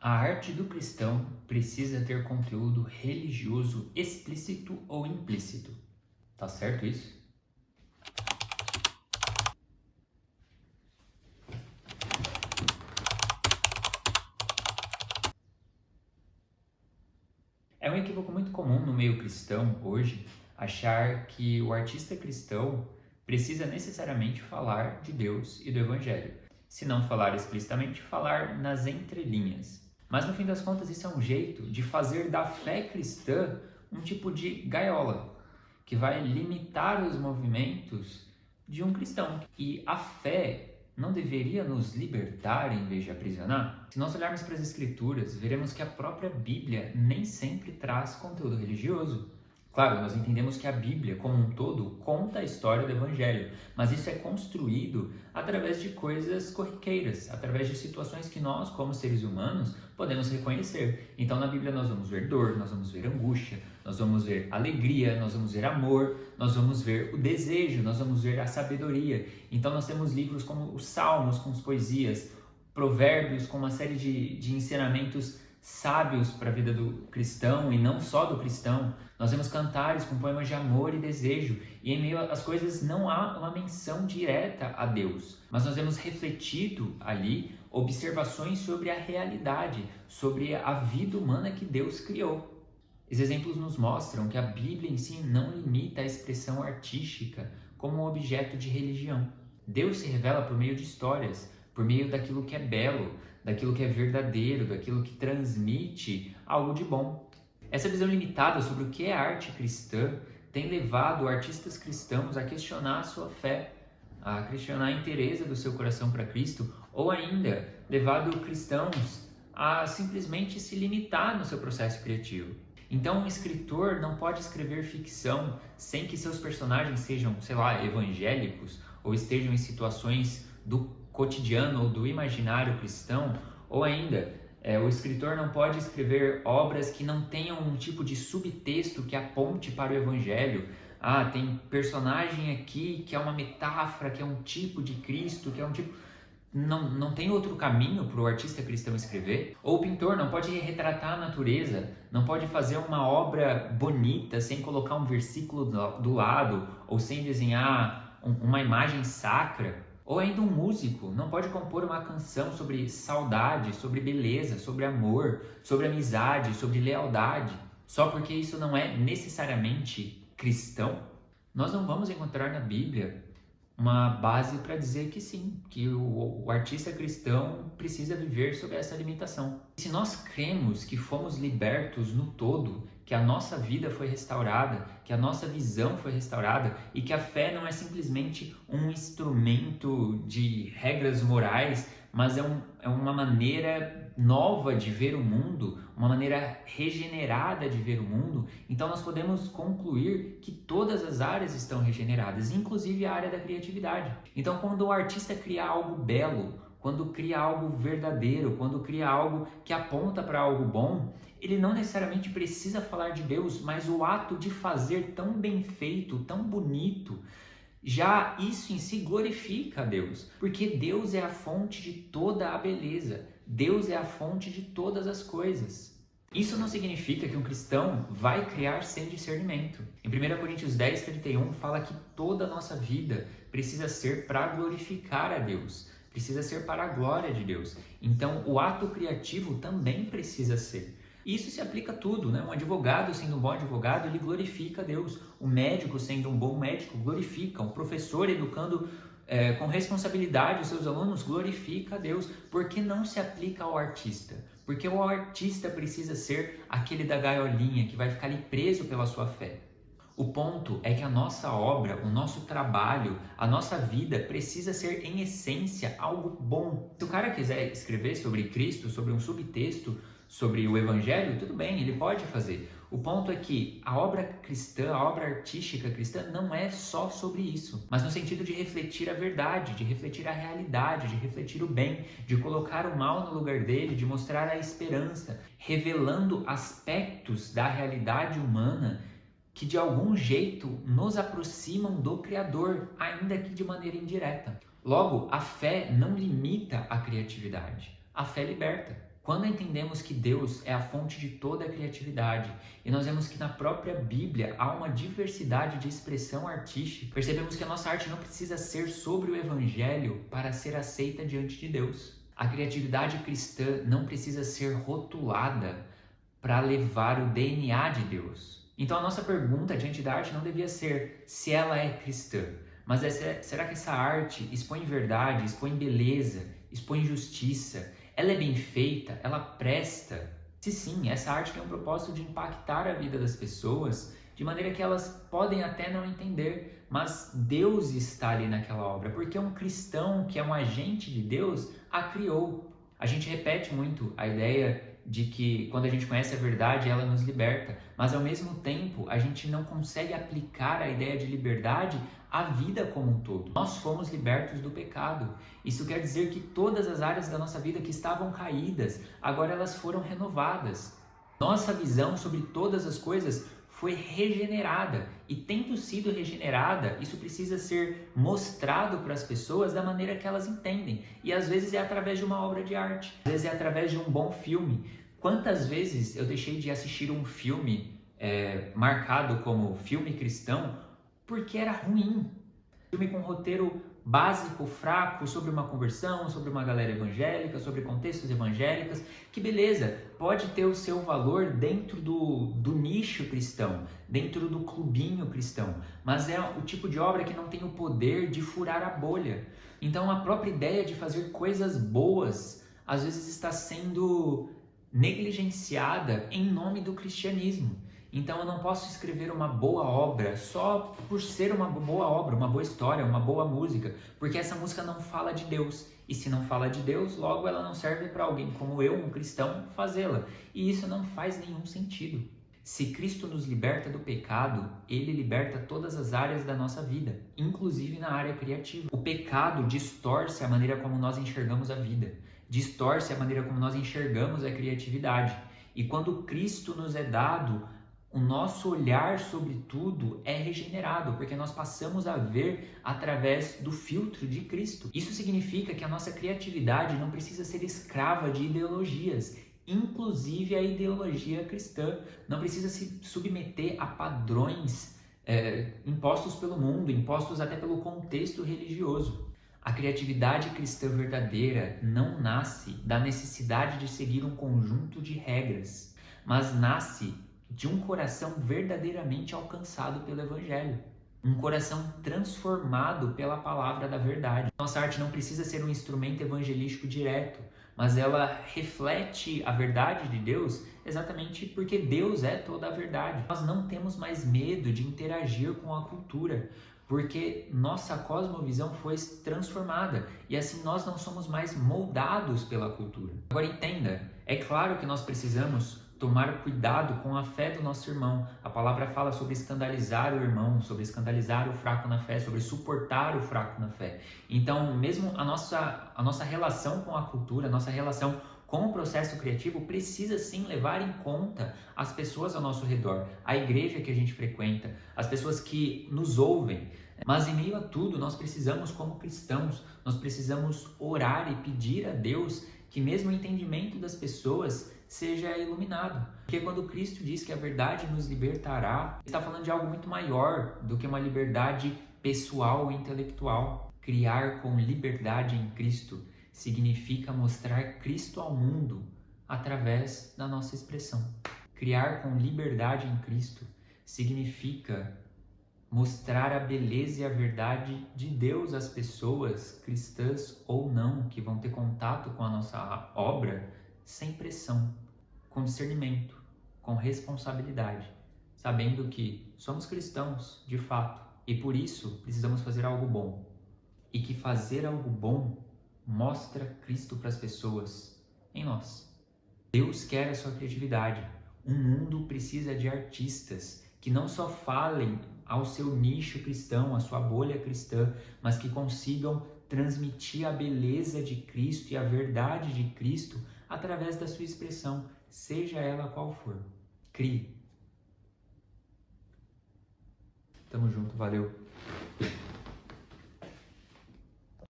A arte do cristão precisa ter conteúdo religioso explícito ou implícito. Tá certo isso? É um equívoco muito comum no meio cristão hoje achar que o artista cristão precisa necessariamente falar de Deus e do Evangelho. Se não falar explicitamente, falar nas entrelinhas. Mas no fim das contas, isso é um jeito de fazer da fé cristã um tipo de gaiola, que vai limitar os movimentos de um cristão. E a fé não deveria nos libertar em vez de aprisionar? Se nós olharmos para as Escrituras, veremos que a própria Bíblia nem sempre traz conteúdo religioso. Claro, nós entendemos que a Bíblia, como um todo, conta a história do Evangelho, mas isso é construído através de coisas corriqueiras, através de situações que nós, como seres humanos, podemos reconhecer. Então, na Bíblia, nós vamos ver dor, nós vamos ver angústia, nós vamos ver alegria, nós vamos ver amor, nós vamos ver o desejo, nós vamos ver a sabedoria. Então, nós temos livros como os Salmos, com as poesias, Provérbios, com uma série de ensinamentos sábios para a vida do cristão e não só do cristão. Nós vemos cantares com poemas de amor e desejo, e em meio às coisas não há uma menção direta a Deus, mas nós vemos refletido ali observações sobre a realidade, sobre a vida humana que Deus criou. Esses exemplos nos mostram que a Bíblia em si não limita a expressão artística como um objeto de religião. Deus se revela por meio de histórias, por meio daquilo que é belo, daquilo que é verdadeiro, daquilo que transmite algo de bom. Essa visão limitada sobre o que é arte cristã tem levado artistas cristãos a questionar a sua fé, a questionar a inteireza do seu coração para Cristo, ou ainda levado cristãos a simplesmente se limitar no seu processo criativo. Então, um escritor não pode escrever ficção sem que seus personagens sejam, evangélicos, ou estejam em situações do cotidiano ou do imaginário cristão, ou ainda, o escritor não pode escrever obras que não tenham um tipo de subtexto que aponte para o evangelho. Tem personagem aqui que é uma metáfora, que é um tipo de Cristo, que é um tipo... Não tem outro caminho para o artista cristão escrever. Ou o pintor não pode retratar a natureza, não pode fazer uma obra bonita sem colocar um versículo do lado, ou sem desenhar uma imagem sacra. Ou ainda um músico não pode compor uma canção sobre saudade, sobre beleza, sobre amor, sobre amizade, sobre lealdade, só porque isso não é necessariamente cristão. Nós não vamos encontrar na Bíblia uma base para dizer que sim, que o artista cristão precisa viver sob essa limitação. Se nós cremos que fomos libertos no todo, que a nossa vida foi restaurada, que a nossa visão foi restaurada e que a fé não é simplesmente um instrumento de regras morais, mas é uma maneira nova de ver o mundo, uma maneira regenerada de ver o mundo, então nós podemos concluir que todas as áreas estão regeneradas, inclusive a área da criatividade. Então, quando o artista cria algo belo, quando cria algo verdadeiro, quando cria algo que aponta para algo bom, ele não necessariamente precisa falar de Deus, mas o ato de fazer tão bem feito, tão bonito, já isso em si glorifica a Deus, porque Deus é a fonte de toda a beleza, Deus é a fonte de todas as coisas. Isso não significa que um cristão vai criar sem discernimento. Em 1 Coríntios 10:31 fala que toda a nossa vida precisa ser para glorificar a Deus, precisa ser para a glória de Deus. Então o ato criativo também precisa ser. Isso se aplica a tudo, né? Um advogado sendo um bom advogado, ele glorifica a Deus. O médico sendo um bom médico, glorifica. Um professor educando com responsabilidade os seus alunos, glorifica a Deus. Por que não se aplica ao artista? Porque o artista precisa ser aquele da gaiolinha, que vai ficar ali preso pela sua fé. O ponto é que a nossa obra, o nosso trabalho, a nossa vida precisa ser, em essência, algo bom. Se o cara quiser escrever sobre Cristo, sobre um subtexto, sobre o Evangelho, tudo bem, ele pode fazer. O ponto é que a obra cristã, a obra artística cristã não é só sobre isso, mas no sentido de refletir a verdade, de refletir a realidade, de refletir o bem, de colocar o mal no lugar dele, de mostrar a esperança, revelando aspectos da realidade humana que de algum jeito nos aproximam do Criador, ainda que de maneira indireta. Logo, a fé não limita a criatividade, a fé liberta. Quando entendemos que Deus é a fonte de toda a criatividade e nós vemos que na própria Bíblia há uma diversidade de expressão artística, percebemos que a nossa arte não precisa ser sobre o Evangelho para ser aceita diante de Deus. A criatividade cristã não precisa ser rotulada para levar o DNA de Deus. Então a nossa pergunta diante da arte não devia ser se ela é cristã, mas será que essa arte expõe verdade, expõe beleza, expõe justiça? Ela é bem feita? Ela presta? Se sim, essa arte tem um propósito de impactar a vida das pessoas de maneira que elas podem até não entender, mas Deus está ali naquela obra, porque um cristão que é um agente de Deus a criou. A gente repete muito a ideia de que quando a gente conhece a verdade, ela nos liberta, mas ao mesmo tempo a gente não consegue aplicar a ideia de liberdade à vida como um todo. Nós fomos libertos do pecado. Isso quer dizer que todas as áreas da nossa vida que estavam caídas, agora elas foram renovadas. Nossa visão sobre todas as coisas foi regenerada, e tendo sido regenerada, isso precisa ser mostrado para as pessoas da maneira que elas entendem, e às vezes é através de uma obra de arte, às vezes é através de um bom filme. Quantas vezes eu deixei de assistir um filme marcado como filme cristão porque era ruim? Filme com roteiro básico, fraco, sobre uma conversão, sobre uma galera evangélica, sobre contextos evangélicos, que beleza, pode ter o seu valor dentro do nicho cristão, dentro do clubinho cristão, mas é o tipo de obra que não tem o poder de furar a bolha. Então a própria ideia de fazer coisas boas, às vezes está sendo negligenciada em nome do cristianismo. Então eu não posso escrever uma boa obra só por ser uma boa obra, uma boa história, uma boa música, porque essa música não fala de Deus. E se não fala de Deus, logo ela não serve para alguém como eu, um cristão, fazê-la. E isso não faz nenhum sentido. Se Cristo nos liberta do pecado, Ele liberta todas as áreas da nossa vida, inclusive na área criativa. O pecado distorce a maneira como nós enxergamos a vida, distorce a maneira como nós enxergamos a criatividade. E quando Cristo nos é dado, o nosso olhar sobre tudo é regenerado, porque nós passamos a ver através do filtro de Cristo. Isso significa que a nossa criatividade não precisa ser escrava de ideologias, inclusive a ideologia cristã. Não precisa se submeter a padrões impostos pelo mundo, impostos até pelo contexto religioso. A criatividade cristã verdadeira não nasce da necessidade de seguir um conjunto de regras, mas nasce de um coração verdadeiramente alcançado pelo Evangelho. Um coração transformado pela palavra da verdade. Nossa arte não precisa ser um instrumento evangelístico direto, mas ela reflete a verdade de Deus exatamente porque Deus é toda a verdade. Nós não temos mais medo de interagir com a cultura, porque nossa cosmovisão foi transformada e assim nós não somos mais moldados pela cultura. Agora entenda, é claro que nós precisamos tomar cuidado com a fé do nosso irmão. A palavra fala sobre escandalizar o irmão, sobre escandalizar o fraco na fé, sobre suportar o fraco na fé. Então, mesmo a nossa relação com a cultura, a nossa relação com o processo criativo precisa sim levar em conta as pessoas ao nosso redor, a igreja que a gente frequenta, as pessoas que nos ouvem. Mas em meio a tudo, nós precisamos, como cristãos, nós precisamos orar e pedir a Deus que mesmo o entendimento das pessoas seja iluminado. Porque quando Cristo diz que a verdade nos libertará, ele está falando de algo muito maior do que uma liberdade pessoal ou intelectual. Criar com liberdade em Cristo significa mostrar Cristo ao mundo através da nossa expressão. Criar com liberdade em Cristo significa mostrar a beleza e a verdade de Deus às pessoas, cristãs ou não, que vão ter contato com a nossa obra, sem pressão, com discernimento, com responsabilidade, sabendo que somos cristãos, de fato, e por isso precisamos fazer algo bom. E que fazer algo bom mostra Cristo para as pessoas em nós. Deus quer a sua criatividade. O mundo precisa de artistas que não só falem ao seu nicho cristão, à sua bolha cristã, mas que consigam transmitir a beleza de Cristo e a verdade de Cristo através da sua expressão, seja ela qual for. Crie. Tamo junto, valeu.